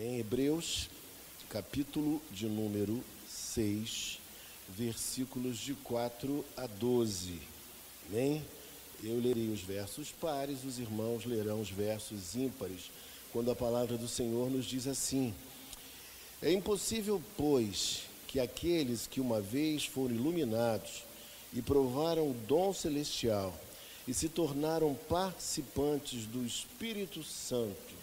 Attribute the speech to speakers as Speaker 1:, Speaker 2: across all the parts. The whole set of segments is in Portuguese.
Speaker 1: Em Hebreus, capítulo de número 6, versículos de 4 a 12. Amém? Eu lerei os versos pares, os irmãos lerão os versos ímpares, quando a palavra do Senhor nos diz assim: É impossível, pois, que aqueles que uma vez foram iluminados e provaram o dom celestial e se tornaram participantes do Espírito Santo,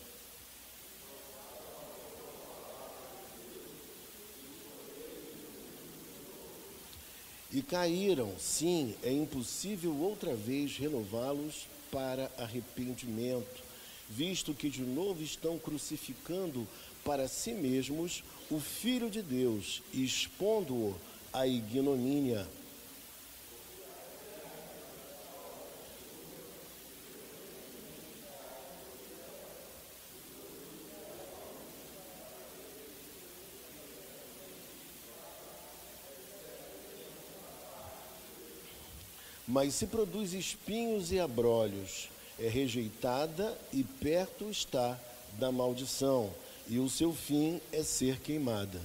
Speaker 1: e caíram, sim, é impossível outra vez renová-los para arrependimento, visto que de novo estão crucificando para si mesmos o Filho de Deus, expondo-o à ignomínia. Mas se produz espinhos e abrolhos, é rejeitada e perto está da maldição, e o seu fim é ser queimada.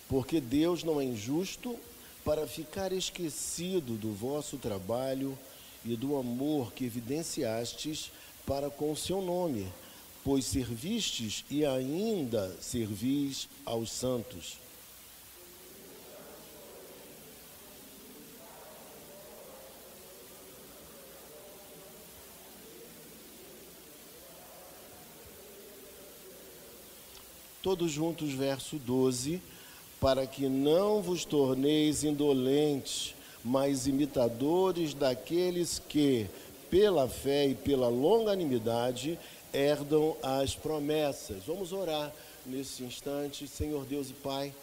Speaker 1: Porque Deus não é injusto para ficar esquecido do vosso trabalho e do amor que evidenciastes para com o seu nome, pois servistes e ainda servis aos santos. Todos juntos, verso 12. Para que não vos torneis indolentes, mas imitadores daqueles que, pela fé e pela longanimidade, herdam as promessas. Vamos orar nesse instante. Senhor Deus e Pai,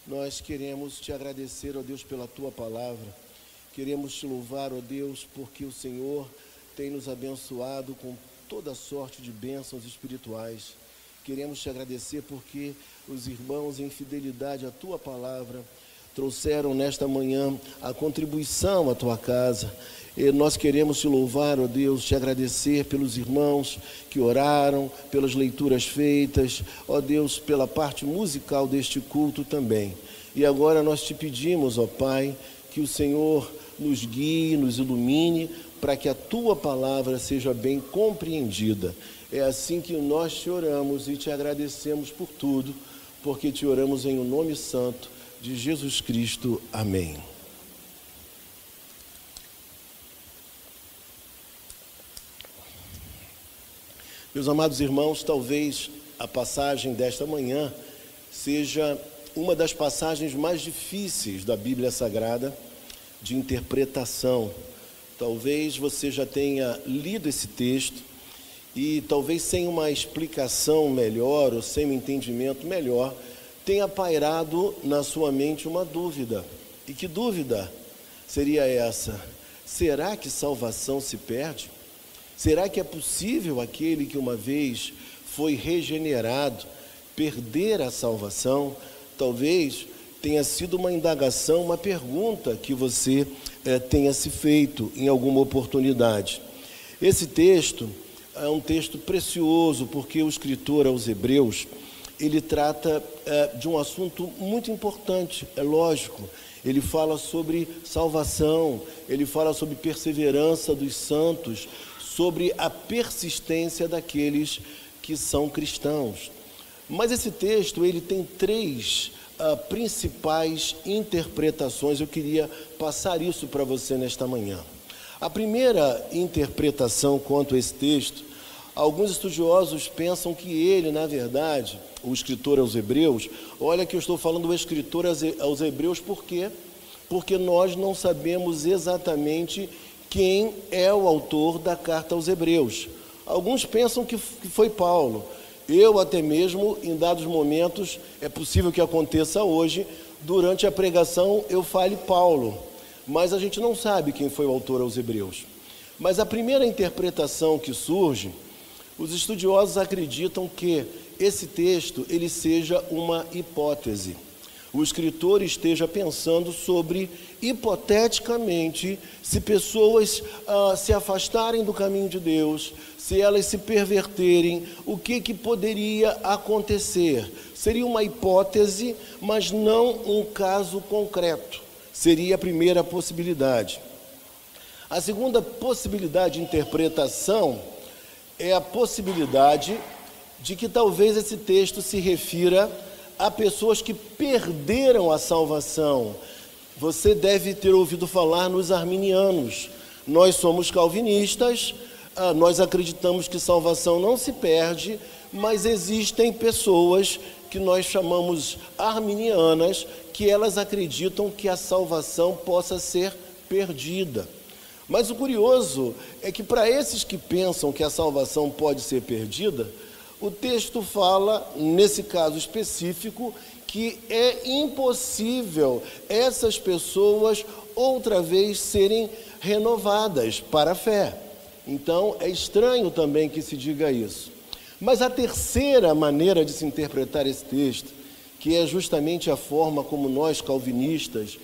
Speaker 1: nós queremos te agradecer, ó Deus, pela tua palavra. Queremos te louvar, ó Deus, porque o Senhor tem nos abençoado com toda sorte de bênçãos espirituais. Queremos te agradecer porque os irmãos, em fidelidade à tua palavra, trouxeram nesta manhã a contribuição à tua casa. E nós queremos te louvar, ó Deus, te agradecer pelos irmãos que oraram, pelas leituras feitas, ó Deus, pela parte musical deste culto também. E agora nós te pedimos, ó Pai, que o Senhor nos guie, nos ilumine, para que a tua palavra seja bem compreendida. É assim que nós te oramos e te agradecemos por tudo, porque te oramos em o nome santo de Jesus Cristo. Amém. Meus amados irmãos, talvez a passagem desta manhã seja uma das passagens mais difíceis da Bíblia Sagrada de interpretação. Talvez você já tenha lido esse texto e talvez sem uma explicação melhor ou sem um entendimento melhor, tenha pairado na sua mente uma dúvida. E que dúvida seria essa? Será que salvação se perde? Será que é possível aquele que uma vez foi regenerado perder a salvação? Talvez tenha sido uma indagação, uma pergunta que você tenha se feito em alguma oportunidade. Esse texto é um texto precioso, porque o escritor aos Hebreus, ele trata de um assunto muito importante, é lógico. Ele fala sobre salvação, ele fala sobre perseverança dos santos, sobre a persistência daqueles que são cristãos. Mas esse texto, ele tem três principais interpretações. Eu queria passar isso para você nesta manhã. A primeira interpretação quanto a esse texto, alguns estudiosos pensam que ele, na verdade, o escritor aos Hebreus, olha que eu estou falando do escritor aos Hebreus, por quê? Porque nós não sabemos exatamente quem é o autor da carta aos Hebreus. Alguns pensam que foi Paulo. Eu até mesmo, em dados momentos, é possível que aconteça hoje, durante a pregação eu fale Paulo. Mas a gente não sabe quem foi o autor aos Hebreus. Mas a primeira interpretação que surge, os estudiosos acreditam que esse texto ele seja uma hipótese. O escritor esteja pensando sobre, hipoteticamente, se pessoas se afastarem do caminho de Deus, se elas se perverterem, o que poderia acontecer? Seria uma hipótese, mas não um caso concreto. Seria a primeira possibilidade. A segunda possibilidade de interpretação é a possibilidade de que talvez esse texto se refira a pessoas que perderam a salvação. Você deve ter ouvido falar nos arminianos. Nós somos calvinistas, nós acreditamos que salvação não se perde, mas existem pessoas que nós chamamos arminianas, que elas acreditam que a salvação possa ser perdida. Mas o curioso é que para esses que pensam que a salvação pode ser perdida, o texto fala, nesse caso específico, que é impossível essas pessoas outra vez serem renovadas para a fé. Então, é estranho também que se diga isso. Mas a terceira maneira de se interpretar esse texto, que é justamente a forma como nós, calvinistas,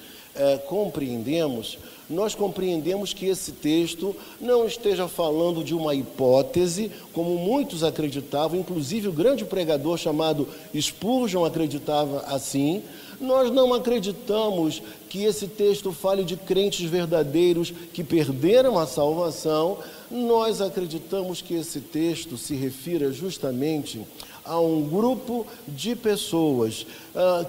Speaker 1: compreendemos, nós compreendemos que esse texto não esteja falando de uma hipótese, como muitos acreditavam, inclusive o grande pregador chamado Spurgeon acreditava assim. Nós não acreditamos que esse texto fale de crentes verdadeiros que perderam a salvação. Nós acreditamos que esse texto se refira justamente a um grupo de pessoas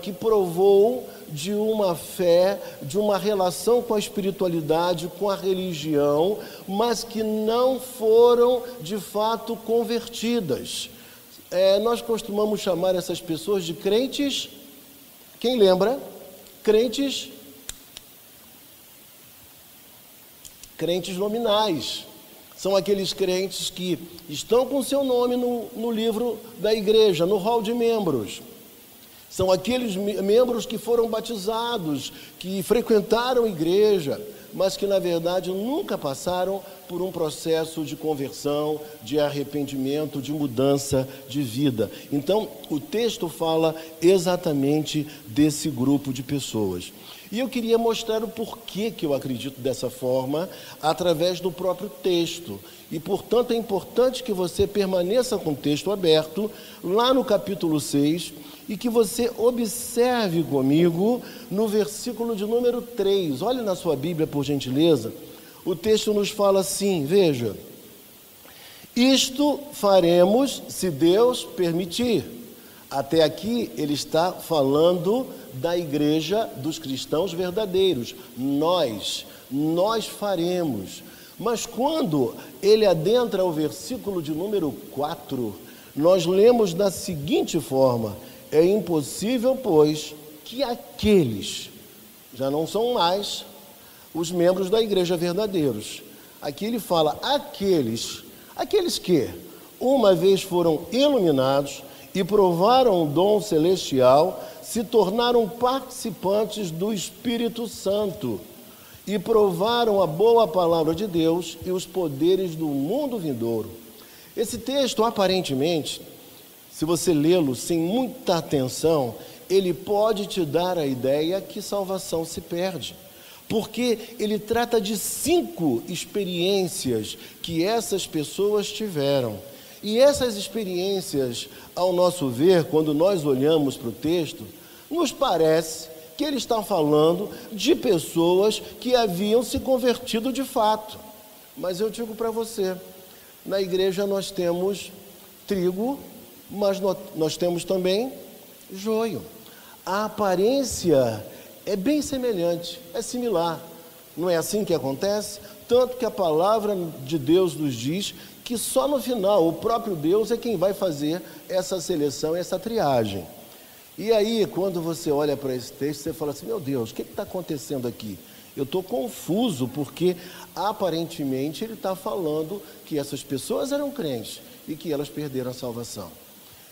Speaker 1: que provou de uma fé, de uma relação com a espiritualidade, com a religião, mas que não foram de fato convertidas. Nós costumamos chamar essas pessoas de crentes, quem lembra? Crentes nominais. São aqueles crentes que estão com seu nome no livro da igreja, no hall de membros. São aqueles membros que foram batizados, que frequentaram a igreja, mas que, na verdade, nunca passaram por um processo de conversão, de arrependimento, de mudança de vida. Então, o texto fala exatamente desse grupo de pessoas. E eu queria mostrar o porquê que eu acredito dessa forma, através do próprio texto. E, portanto, é importante que você permaneça com o texto aberto, lá no capítulo 6, e que você observe comigo no versículo de número 3. Olhe na sua Bíblia, por gentileza. O texto nos fala assim, veja: isto faremos se Deus permitir. Até aqui ele está falando da igreja dos cristãos verdadeiros. Nós faremos. Mas quando ele adentra o versículo de número 4, nós lemos da seguinte forma: é impossível, pois, que aqueles, já não são mais os membros da igreja verdadeiros. Aqui ele fala aqueles que uma vez foram iluminados e provaram o dom celestial, se tornaram participantes do Espírito Santo e provaram a boa palavra de Deus e os poderes do mundo vindouro. Esse texto, aparentemente, se você lê-lo sem muita atenção, ele pode te dar a ideia que salvação se perde, porque ele trata de 5 experiências que essas pessoas tiveram. E essas experiências, ao nosso ver, quando nós olhamos para o texto, nos parece que ele está falando de pessoas que haviam se convertido de fato. Mas eu digo para você, na igreja nós temos trigo, mas nós temos também joio. A aparência é bem semelhante, é similar. Não é assim que acontece? Tanto que a palavra de Deus nos diz que só no final o próprio Deus é quem vai fazer essa seleção, essa triagem. E aí, quando você olha para esse texto, você fala assim: meu Deus, o que está acontecendo aqui? Eu estou confuso, porque aparentemente ele está falando que essas pessoas eram crentes e que elas perderam a salvação.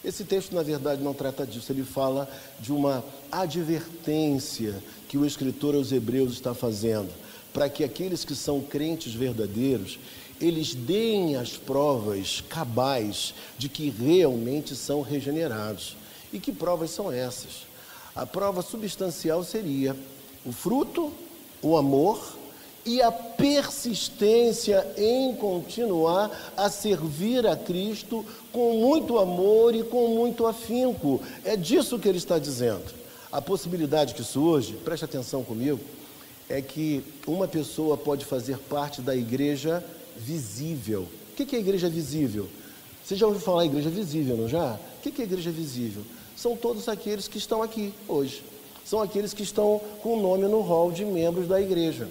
Speaker 1: Esse texto, na verdade, não trata disso. Ele fala de uma advertência que o escritor aos Hebreus está fazendo, para que aqueles que são crentes verdadeiros, eles deem as provas cabais de que realmente são regenerados. E que provas são essas? A prova substancial seria o fruto, o amor e a persistência em continuar a servir a Cristo com muito amor e com muito afinco. É disso que ele está dizendo. A possibilidade que surge, preste atenção comigo, é que uma pessoa pode fazer parte da igreja visível. O que é a igreja visível? Você já ouviu falar em igreja visível, não já? O que é a igreja visível? São todos aqueles que estão aqui hoje. São aqueles que estão com o nome no hall de membros da igreja.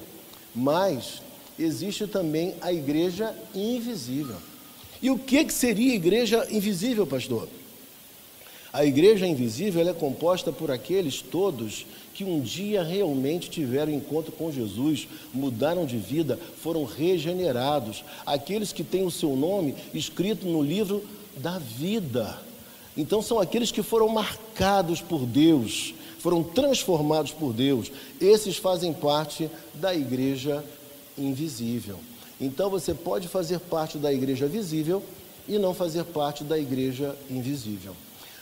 Speaker 1: Mas existe também a igreja invisível. E o que seria igreja invisível, pastor? A igreja invisível ela é composta por aqueles todos que um dia realmente tiveram encontro com Jesus, mudaram de vida, foram regenerados. Aqueles que têm o seu nome escrito no livro da vida. Então são aqueles que foram marcados por Deus, foram transformados por Deus. Esses fazem parte da igreja invisível. Então você pode fazer parte da igreja visível e não fazer parte da igreja invisível.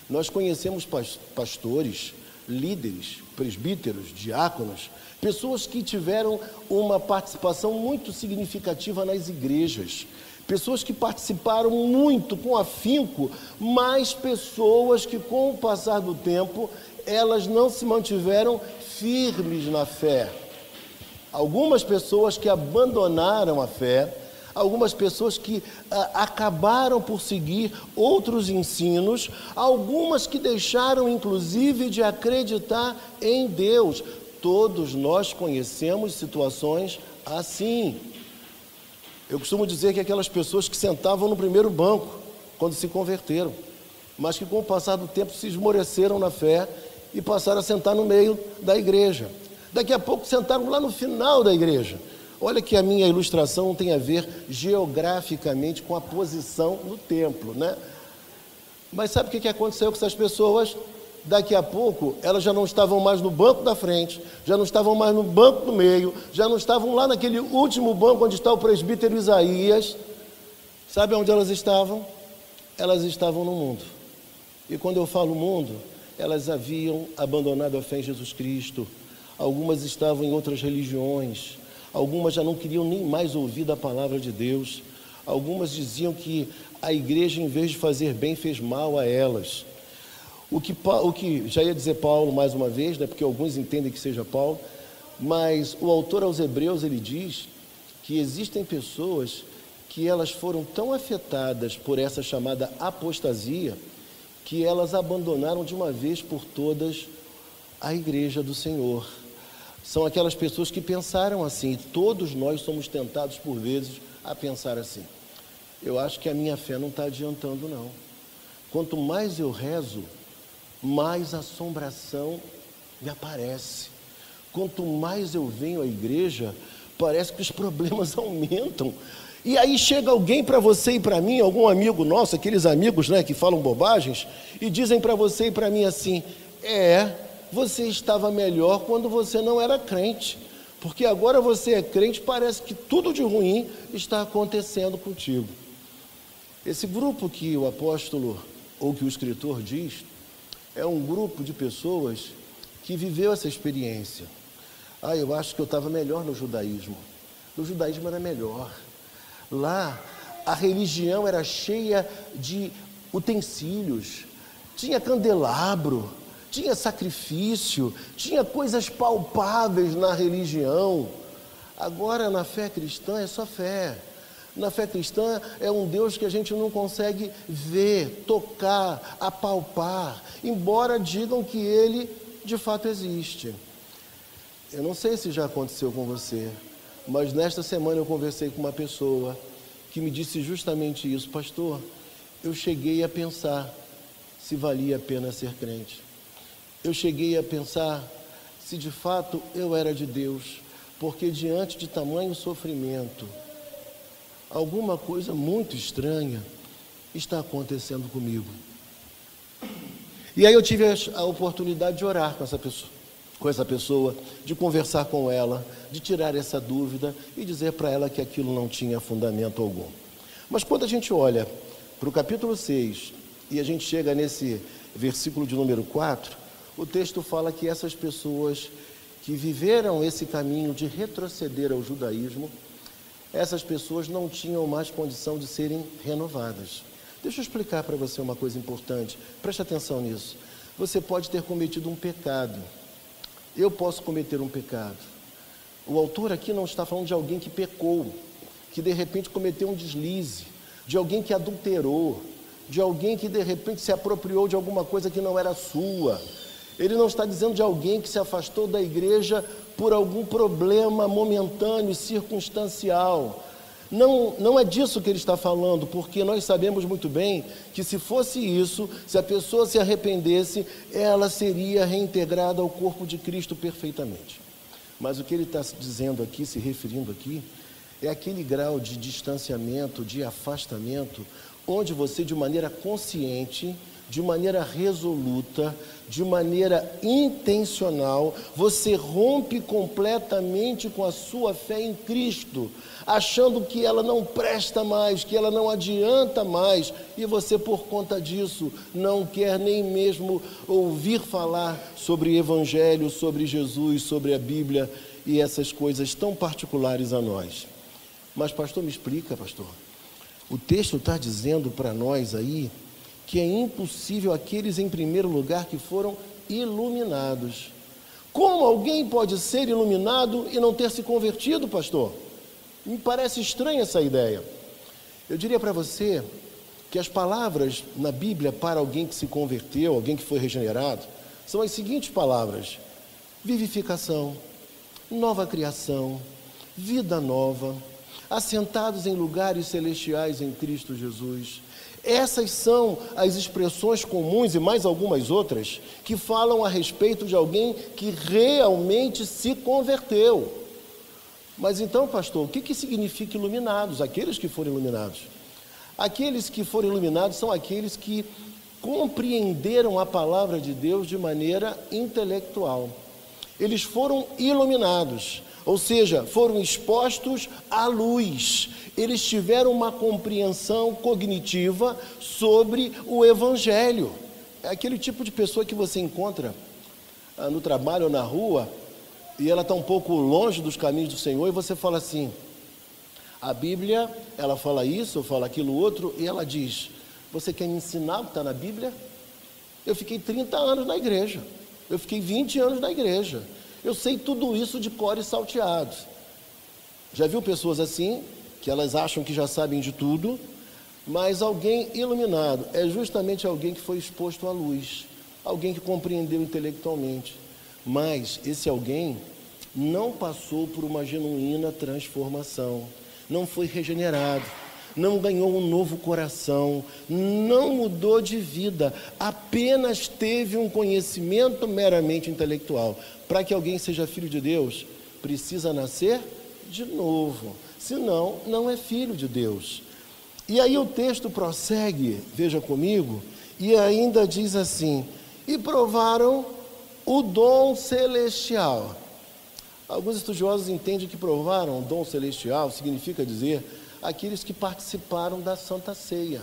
Speaker 1: Nós conhecemos pastores, líderes, presbíteros, diáconos, pessoas que tiveram uma participação muito significativa nas igrejas, pessoas que participaram muito com afinco, mas pessoas que com o passar do tempo, elas não se mantiveram firmes na fé. Algumas pessoas que abandonaram a fé, algumas pessoas que acabaram por seguir outros ensinos, algumas que deixaram inclusive de acreditar em Deus. Todos nós conhecemos situações assim. Eu costumo dizer que aquelas pessoas que sentavam no primeiro banco quando se converteram, mas que com o passar do tempo se esmoreceram na fé e passaram a sentar no meio da igreja. Daqui a pouco sentaram lá no final da igreja. Olha que a minha ilustração não tem a ver geograficamente com a posição no templo, né? Mas sabe o que aconteceu com essas pessoas? Daqui a pouco, elas já não estavam mais no banco da frente, já não estavam mais no banco do meio, já não estavam lá naquele último banco onde está o presbítero Isaías. Sabe onde elas estavam? Elas estavam no mundo. E quando eu falo mundo, elas haviam abandonado a fé em Jesus Cristo. Algumas estavam em outras religiões. Algumas já não queriam nem mais ouvir da palavra de Deus. Algumas diziam que a igreja, em vez de fazer bem, fez mal a elas. O que já ia dizer Paulo mais uma vez, né, porque alguns entendem que seja Paulo, mas o autor aos Hebreus, ele diz que existem pessoas que elas foram tão afetadas por essa chamada apostasia, que elas abandonaram de uma vez por todas a igreja do Senhor. São aquelas pessoas que pensaram assim, e todos nós somos tentados por vezes a pensar assim. Eu acho que a minha fé não está adiantando, não. Quanto mais eu rezo, mais assombração me aparece. Quanto mais eu venho à igreja, parece que os problemas aumentam. E aí chega alguém para você e para mim, algum amigo nosso, aqueles amigos, né, que falam bobagens, e dizem para você e para mim assim, você estava melhor quando você não era crente, porque agora você é crente, parece que tudo de ruim está acontecendo contigo. Esse grupo que o apóstolo, ou que o escritor diz, é um grupo de pessoas que viveu essa experiência. Eu acho que eu estava melhor no judaísmo. No judaísmo era melhor. Lá, a religião era cheia de utensílios, tinha candelabro, tinha sacrifício, tinha coisas palpáveis na religião. Agora, na fé cristã, é só fé. Na fé cristã, é um Deus que a gente não consegue ver, tocar, apalpar, embora digam que Ele, de fato, existe. Eu não sei se já aconteceu com você, mas nesta semana eu conversei com uma pessoa que me disse justamente isso. Pastor, eu cheguei a pensar se valia a pena ser crente. Eu cheguei a pensar se de fato eu era de Deus, porque diante de tamanho sofrimento, alguma coisa muito estranha está acontecendo comigo. E aí eu tive a oportunidade de orar com essa pessoa. com essa pessoa, de conversar com ela, de tirar essa dúvida e dizer para ela que aquilo não tinha fundamento algum. Mas quando a gente olha para o capítulo 6 e a gente chega nesse versículo de número 4, o texto fala que essas pessoas que viveram esse caminho de retroceder ao judaísmo, essas pessoas não tinham mais condição de serem renovadas. Deixa eu explicar para você uma coisa importante, preste atenção nisso. Você pode ter cometido um pecado, eu posso cometer um pecado. O autor aqui não está falando de alguém que pecou, que de repente cometeu um deslize, de alguém que adulterou, de alguém que de repente se apropriou de alguma coisa que não era sua. Ele não está dizendo de alguém que se afastou da igreja por algum problema momentâneo e circunstancial. Não é disso que ele está falando, porque nós sabemos muito bem que se fosse isso, se a pessoa se arrependesse, ela seria reintegrada ao corpo de Cristo perfeitamente. Mas o que ele está dizendo aqui, se referindo aqui, é aquele grau de distanciamento, de afastamento, onde você, de maneira consciente, de maneira resoluta, de maneira intencional, você rompe completamente com a sua fé em Cristo, achando que ela não presta mais, que ela não adianta mais, e você, por conta disso, não quer nem mesmo ouvir falar sobre Evangelho, sobre Jesus, sobre a Bíblia e essas coisas tão particulares a nós. Mas, pastor, me explica, pastor. O texto está dizendo para nós aí que é impossível aqueles, em primeiro lugar, que foram iluminados. Como alguém pode ser iluminado e não ter se convertido, pastor? Me parece estranha essa ideia. Eu diria para você que as palavras na Bíblia para alguém que se converteu, alguém que foi regenerado, são as seguintes palavras: vivificação, nova criação, vida nova, assentados em lugares celestiais em Cristo Jesus. Essas são as expressões comuns e mais algumas outras que falam a respeito de alguém que realmente se converteu. Mas então, pastor, o que significa iluminados? Aqueles que foram iluminados. Aqueles que foram iluminados são aqueles que compreenderam a palavra de Deus de maneira intelectual. Eles foram iluminados, ou seja, foram expostos à luz. Eles tiveram uma compreensão cognitiva sobre o Evangelho. É aquele tipo de pessoa que você encontra no trabalho ou na rua, e ela está um pouco longe dos caminhos do Senhor, e você fala assim: a Bíblia, ela fala isso, fala aquilo outro, e ela diz: você quer me ensinar o que está na Bíblia? Eu fiquei 30 anos na igreja, eu fiquei 20 anos na igreja, eu sei tudo isso de cor e salteado. Já viu pessoas assim, que elas acham que já sabem de tudo, mas alguém iluminado é justamente alguém que foi exposto à luz, alguém que compreendeu intelectualmente, mas esse alguém não passou por uma genuína transformação, não foi regenerado, não ganhou um novo coração, não mudou de vida, apenas teve um conhecimento meramente intelectual. Para que alguém seja filho de Deus, precisa nascer de novo, senão não é filho de Deus. E aí o texto prossegue, veja comigo, e ainda diz assim: e provaram o dom celestial. Alguns estudiosos entendem que provaram o dom celestial significa dizer aqueles que participaram da Santa Ceia.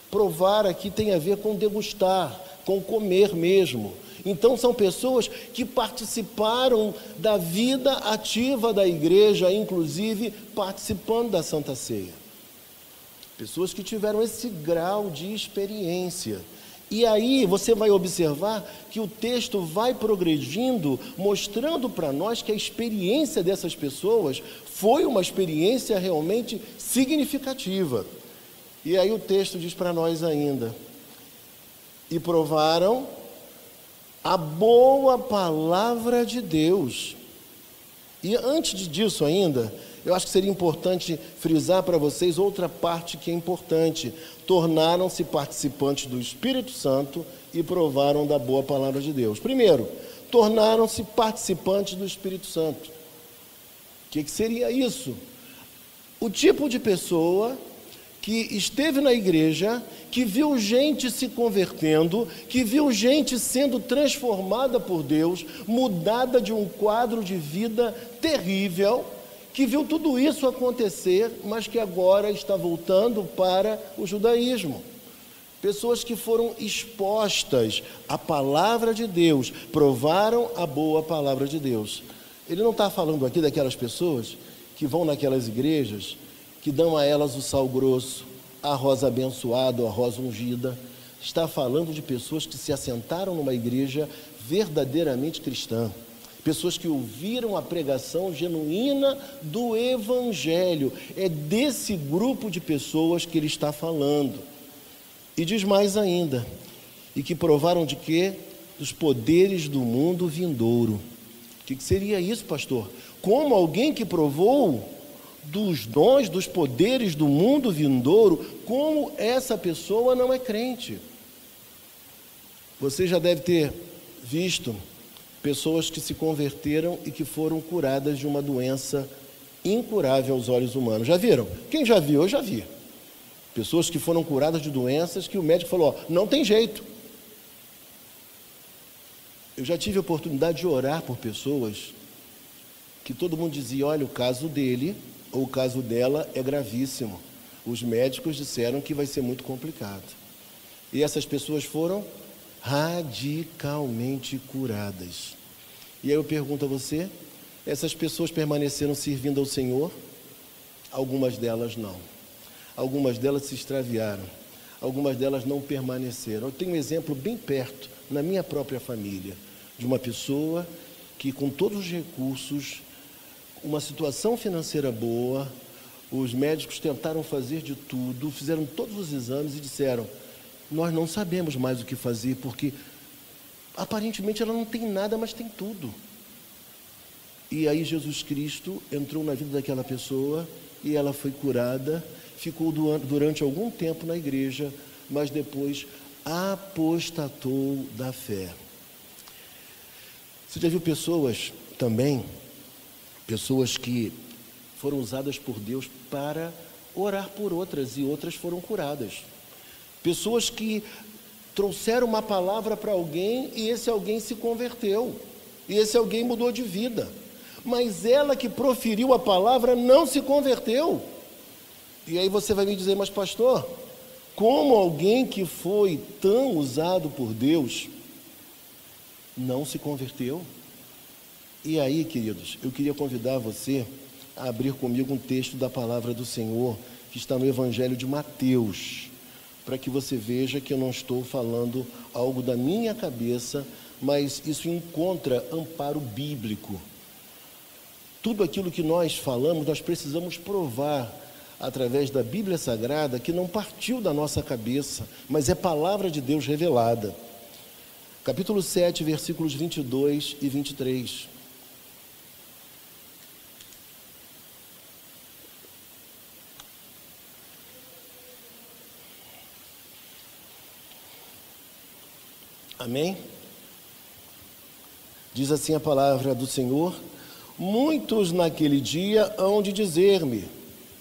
Speaker 1: Provar aqui tem a ver com degustar, com comer mesmo. Então são pessoas que participaram da vida ativa da igreja, inclusive participando da Santa Ceia. Pessoas que tiveram esse grau de experiência. E aí você vai observar que o texto vai progredindo, mostrando para nós que a experiência dessas pessoas foi uma experiência realmente significativa. E aí o texto diz para nós ainda: e provaram a boa palavra de Deus. E antes disso ainda, eu acho que seria importante frisar para vocês outra parte que é importante. Tornaram-se participantes do Espírito Santo e provaram da boa palavra de Deus. Primeiro, tornaram-se participantes do Espírito Santo. O que seria isso? O tipo de pessoa que esteve na igreja, que viu gente se convertendo, que viu gente sendo transformada por Deus, mudada de um quadro de vida terrível, que viu tudo isso acontecer, mas que agora está voltando para o judaísmo. Pessoas que foram expostas à palavra de Deus, provaram a boa palavra de Deus. Ele não está falando aqui daquelas pessoas que vão naquelas igrejas, que dão a elas o sal grosso, a rosa abençoada, a rosa ungida. Está falando de pessoas que se assentaram numa igreja verdadeiramente cristã. Pessoas que ouviram a pregação genuína do Evangelho. É desse grupo de pessoas que ele está falando. E diz mais ainda, e que provaram de quê? Dos poderes do mundo vindouro. O que seria isso, pastor? Como alguém que provou dos dons, dos poderes do mundo vindouro, como essa pessoa não é crente? Você já deve ter visto pessoas que se converteram e que foram curadas de uma doença incurável aos olhos humanos. Já viram? Quem já viu? Eu já vi. Pessoas que foram curadas de doenças que o médico falou, ó, não tem jeito. Eu já tive a oportunidade de orar por pessoas que todo mundo dizia, olha, o caso dele ou o caso dela é gravíssimo. Os médicos disseram que vai ser muito complicado. E essas pessoas foram radicalmente curadas. E aí eu pergunto a você, essas pessoas permaneceram servindo ao Senhor? Algumas delas não. Algumas delas se extraviaram. Algumas delas não permaneceram. Eu tenho um exemplo bem perto, na minha própria família, de uma pessoa que com todos os recursos, uma situação financeira boa, os médicos tentaram fazer de tudo, fizeram todos os exames e disseram, nós não sabemos mais o que fazer, porque aparentemente ela não tem nada, mas tem tudo. E aí Jesus Cristo entrou na vida daquela pessoa e ela foi curada, ficou durante algum tempo na igreja, mas depois apostatou da fé. Você já viu pessoas também, pessoas que foram usadas por Deus para orar por outras e outras foram curadas. Pessoas que trouxeram uma palavra para alguém e esse alguém se converteu. E esse alguém mudou de vida. Mas ela que proferiu a palavra não se converteu. E aí você vai me dizer, mas pastor, como alguém que foi tão usado por Deus não se converteu? E aí, queridos, eu queria convidar você a abrir comigo um texto da palavra do Senhor que está no Evangelho de Mateus, para que você veja que eu não estou falando algo da minha cabeça, mas isso encontra amparo bíblico. Tudo aquilo que nós falamos, nós precisamos provar através da Bíblia Sagrada, que não partiu da nossa cabeça, mas é palavra de Deus revelada. Capítulo 7, versículos 22 e 23. Amém? Diz assim a palavra do Senhor, muitos naquele dia hão de dizer-me,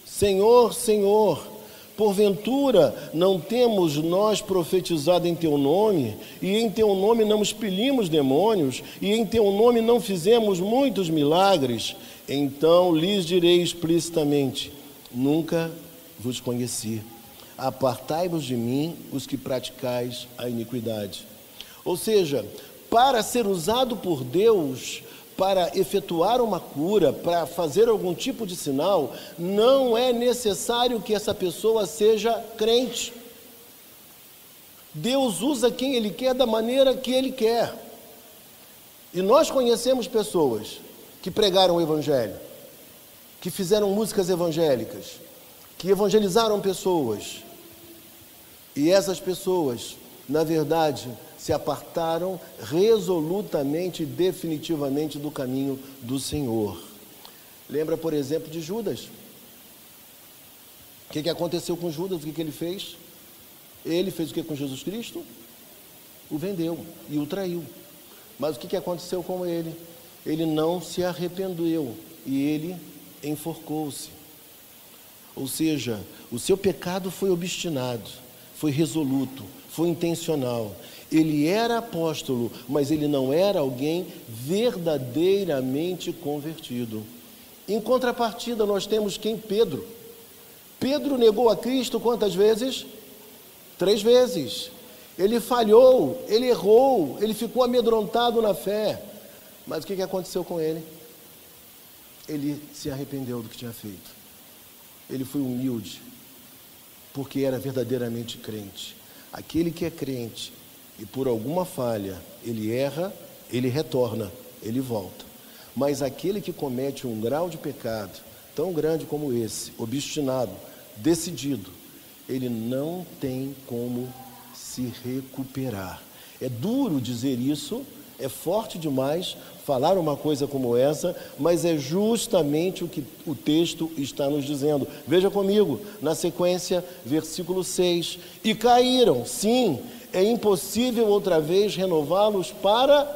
Speaker 1: Senhor, Senhor, porventura não temos nós profetizado em Teu nome, e em Teu nome não expelimos demônios, e em Teu nome não fizemos muitos milagres? Então lhes direi explicitamente, nunca vos conheci, apartai-vos de mim os que praticais a iniquidade. Ou seja, para ser usado por Deus, para efetuar uma cura, para fazer algum tipo de sinal, não é necessário que essa pessoa seja crente. Deus usa quem Ele quer da maneira que Ele quer. E nós conhecemos pessoas que pregaram o Evangelho, que fizeram músicas evangélicas, que evangelizaram pessoas. E essas pessoas, na verdade, se apartaram resolutamente e definitivamente do caminho do Senhor. Lembra, por exemplo, de Judas? O que aconteceu com Judas? O que ele fez? Ele fez o que com Jesus Cristo? O vendeu e o traiu. Mas o que aconteceu com ele? Ele não se arrependeu e ele enforcou-se. Ou seja, o seu pecado foi obstinado, foi resoluto, foi intencional. Ele era apóstolo, mas ele não era alguém verdadeiramente convertido. Em contrapartida, nós temos quem? Pedro. Pedro negou a Cristo quantas vezes? 3 vezes. Ele falhou, ele errou, ele ficou amedrontado na fé. Mas o que aconteceu com ele? Ele se arrependeu do que tinha feito. Ele foi humilde, porque era verdadeiramente crente. Aquele que é crente e por alguma falha ele erra, ele retorna, ele volta. Mas aquele que comete um grau de pecado tão grande como esse, obstinado, decidido, ele não tem como se recuperar. É duro dizer isso, é forte demais falar uma coisa como essa, mas é justamente o que o texto está nos dizendo. Veja comigo, na sequência, versículo 6. E caíram, sim, é impossível outra vez renová-los para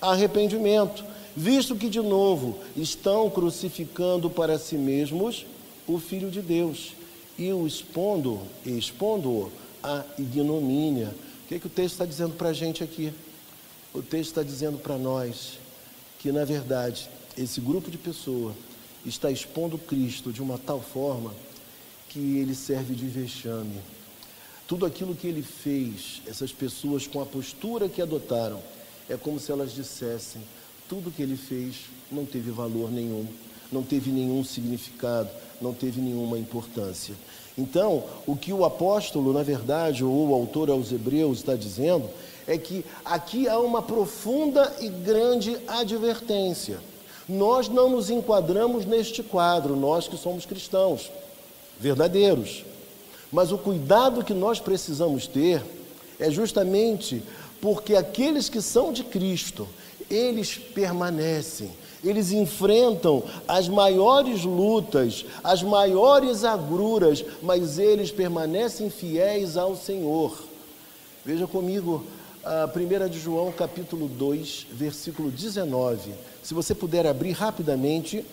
Speaker 1: arrependimento, visto que de novo estão crucificando para si mesmos o Filho de Deus e o expondo-o à ignomínia. O que o texto está dizendo para a gente aqui? O texto está dizendo para nós que, na verdade, esse grupo de pessoas está expondo Cristo de uma tal forma que ele serve de vexame. Tudo aquilo que ele fez, essas pessoas com a postura que adotaram, é como se elas dissessem: tudo que ele fez não teve valor nenhum, não teve nenhum significado, não teve nenhuma importância. Então, o que o apóstolo, na verdade, ou o autor aos Hebreus está dizendo, é que aqui há uma profunda e grande advertência. Nós não nos enquadramos neste quadro, nós que somos cristãos verdadeiros. Mas o cuidado que nós precisamos ter é justamente porque aqueles que são de Cristo, eles permanecem, eles enfrentam as maiores lutas, as maiores agruras, mas eles permanecem fiéis ao Senhor. Veja comigo a 1 de João, capítulo 2, versículo 19. Se você puder abrir rapidamente.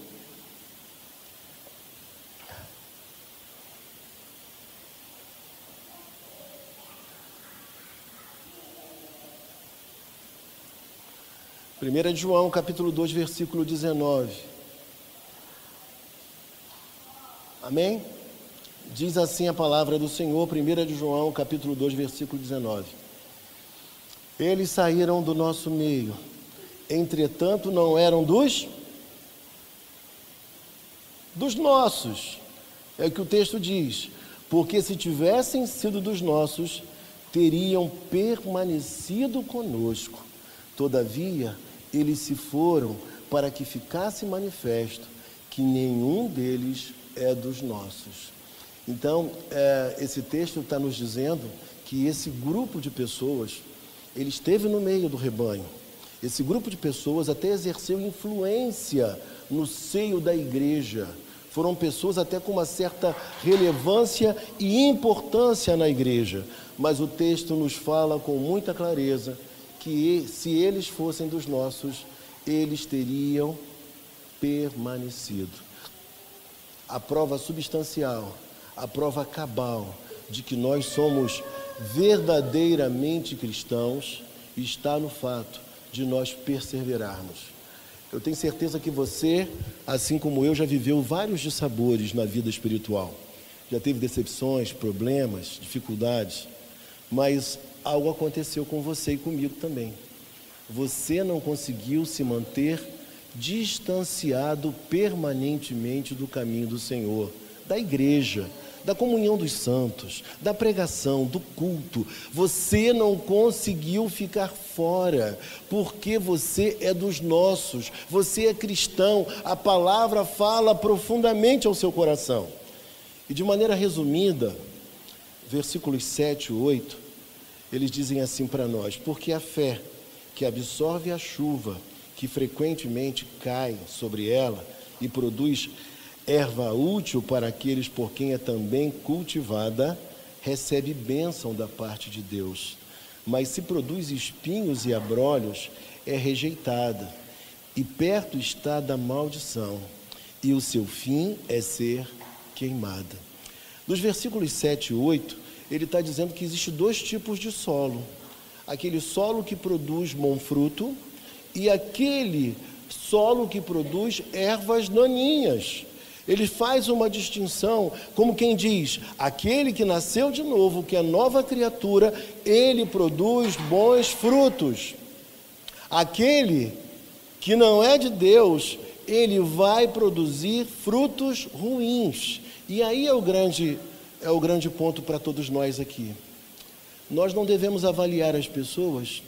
Speaker 1: Primeira de João, capítulo 2, versículo 19. Amém? Diz assim a palavra do Senhor, 1 de João, capítulo 2, versículo 19. Eles saíram do nosso meio, entretanto não eram dos nossos. É o que o texto diz. Porque se tivessem sido dos nossos, teriam permanecido conosco. Todavia, eles se foram para que ficasse manifesto que nenhum deles é dos nossos. Então, esse texto está nos dizendo que esse grupo de pessoas, ele esteve no meio do rebanho. Esse grupo de pessoas até exerceu influência no seio da igreja. Foram pessoas até com uma certa relevância e importância na igreja. Mas o texto nos fala com muita clareza que se eles fossem dos nossos, eles teriam permanecido. A prova substancial, a prova cabal de que nós somos verdadeiramente cristãos está no fato de nós perseverarmos. Eu tenho certeza que você, assim como eu, já viveu vários dissabores na vida espiritual. Já teve decepções, problemas, dificuldades, mas algo aconteceu com você e comigo também. Você não conseguiu se manter distanciado permanentemente do caminho do Senhor, da igreja, da comunhão dos santos, da pregação, do culto. Você não conseguiu ficar fora, porque você é dos nossos, você é cristão, a palavra fala profundamente ao seu coração. E de maneira resumida, versículos 7 e 8, eles dizem assim para nós: porque a fé que absorve a chuva, que frequentemente cai sobre ela e produz erva útil para aqueles por quem é também cultivada, recebe bênção da parte de Deus. Mas se produz espinhos e abrolhos, é rejeitada, e perto está da maldição, e o seu fim é ser queimada. Dos versículos 7 e 8, ele está dizendo que existe 2 tipos de solo. Aquele solo que produz bom fruto e aquele solo que produz ervas daninhas. Ele faz uma distinção, como quem diz, aquele que nasceu de novo, que é nova criatura, ele produz bons frutos. Aquele que não é de Deus, ele vai produzir frutos ruins. E aí é o grande ponto para todos nós aqui. Nós não devemos avaliar as pessoas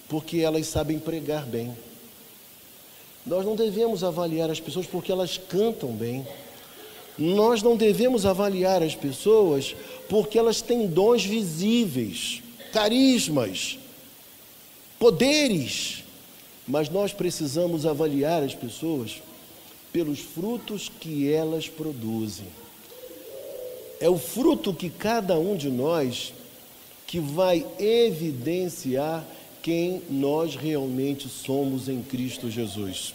Speaker 1: porque elas sabem pregar bem. Nós não devemos avaliar as pessoas porque elas cantam bem. Nós não devemos avaliar as pessoas porque elas têm dons visíveis, carismas, poderes. Mas nós precisamos avaliar as pessoas pelos frutos que elas produzem. É o fruto que cada um de nós que vai evidenciar quem nós realmente somos em Cristo Jesus.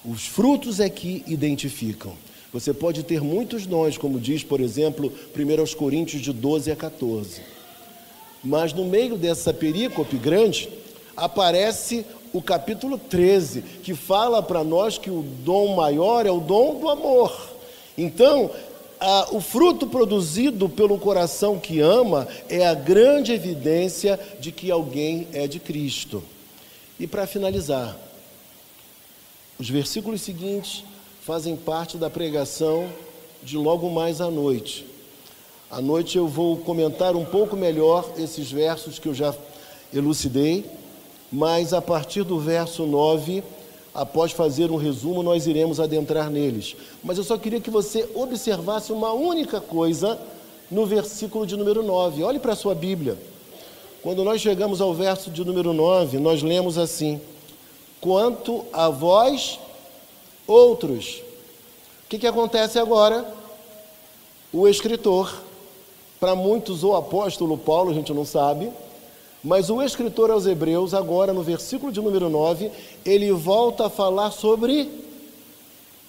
Speaker 1: Os frutos é que identificam. Você pode ter muitos dons, como diz, por exemplo, 1 Coríntios de 12 a 14. Mas no meio dessa perícope grande, aparece o capítulo 13, que fala para nós que o dom maior é o dom do amor. Então, o fruto produzido pelo coração que ama é a grande evidência de que alguém é de Cristo. E para finalizar, os versículos seguintes fazem parte da pregação de logo mais à noite. À noite eu vou comentar um pouco melhor esses versos que eu já elucidei, mas a partir do verso 9, após fazer um resumo, nós iremos adentrar neles. Mas eu só queria que você observasse uma única coisa no versículo de número 9. Olhe para a sua Bíblia. Quando nós chegamos ao verso de número 9, nós lemos assim: quanto a vós outros. O que acontece agora? O escritor, para muitos o apóstolo Paulo, a gente não sabe, mas o escritor aos Hebreus, agora no versículo de número 9, ele volta a falar sobre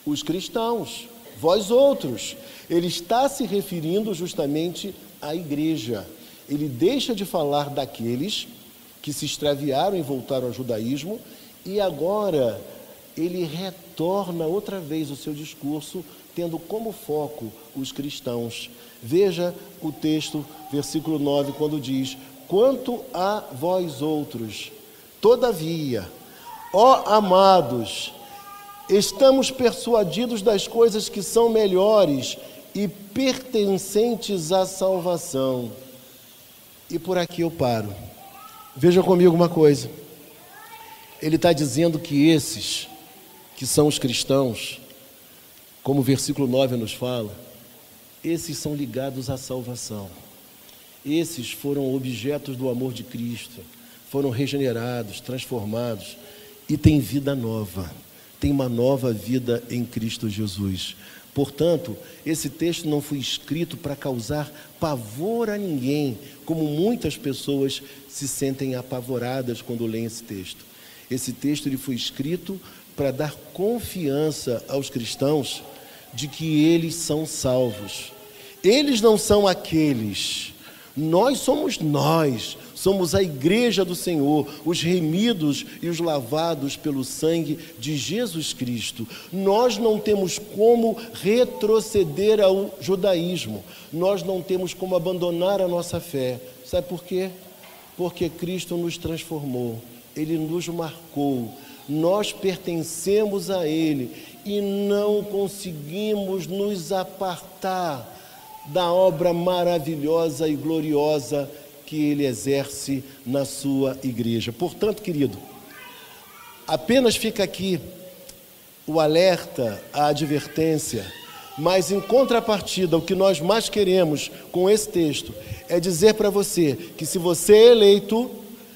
Speaker 1: os cristãos, vós outros. Ele está se referindo justamente à igreja. Ele deixa de falar daqueles que se extraviaram e voltaram ao judaísmo, e agora ele retorna outra vez o seu discurso, tendo como foco os cristãos. Veja o texto, versículo 9, quando diz: quanto a vós outros, todavia, ó amados, estamos persuadidos das coisas que são melhores e pertencentes à salvação. E por aqui eu paro. Veja comigo uma coisa. Ele está dizendo que esses que são os cristãos, como o versículo 9 nos fala, esses são ligados à salvação. Esses foram objetos do amor de Cristo, foram regenerados, transformados e têm vida nova, têm uma nova vida em Cristo Jesus. Portanto, esse texto não foi escrito para causar pavor a ninguém, como muitas pessoas se sentem apavoradas quando leem esse texto. Esse texto ele foi escrito para dar confiança aos cristãos de que eles são salvos. Eles não são aqueles. Nós somos a igreja do Senhor, os remidos e os lavados pelo sangue de Jesus Cristo. Nós não temos como retroceder ao judaísmo, nós não temos como abandonar a nossa fé. Sabe por quê? Porque Cristo nos transformou, Ele nos marcou, nós pertencemos a Ele e não conseguimos nos apartar da obra maravilhosa e gloriosa que Ele exerce na sua igreja. Portanto, querido, apenas fica aqui o alerta, a advertência, mas em contrapartida, o que nós mais queremos com esse texto é dizer para você que se você é eleito,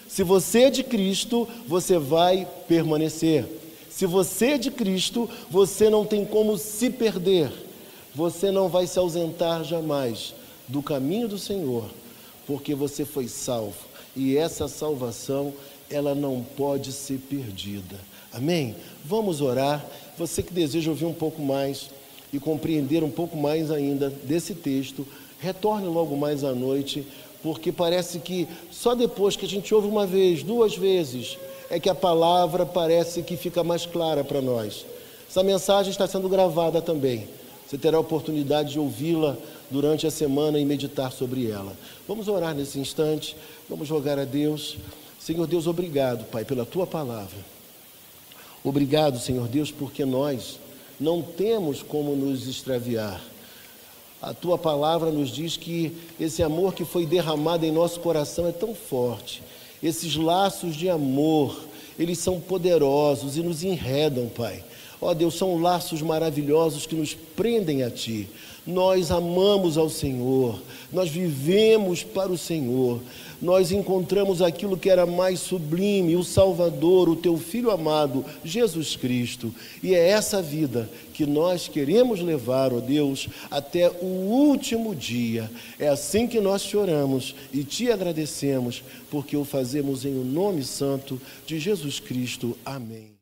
Speaker 1: se você é de Cristo, você vai permanecer. Se você é de Cristo, você não tem como se perder. Você não vai se ausentar jamais do caminho do Senhor, porque você foi salvo. E essa salvação, ela não pode ser perdida. Amém? Vamos orar. Você que deseja ouvir um pouco mais e compreender um pouco mais ainda desse texto, retorne logo mais à noite, porque parece que só depois que a gente ouve uma vez, duas vezes, é que a palavra parece que fica mais clara para nós. Essa mensagem está sendo gravada também. Você terá a oportunidade de ouvi-la durante a semana e meditar sobre ela. Vamos orar nesse instante, vamos rogar a Deus. Senhor Deus, obrigado, Pai, pela Tua palavra. Obrigado, Senhor Deus, porque nós não temos como nos extraviar. A Tua palavra nos diz que esse amor que foi derramado em nosso coração é tão forte. Esses laços de amor, eles são poderosos e nos enredam, Pai. Ó Deus, são laços maravilhosos que nos prendem a Ti. Nós amamos ao Senhor, nós vivemos para o Senhor, nós encontramos aquilo que era mais sublime, o Salvador, o Teu Filho amado, Jesus Cristo. E é essa vida que nós queremos levar, ó Deus, até o último dia. É assim que nós te oramos e Te agradecemos, porque o fazemos em o nome santo de Jesus Cristo. Amém.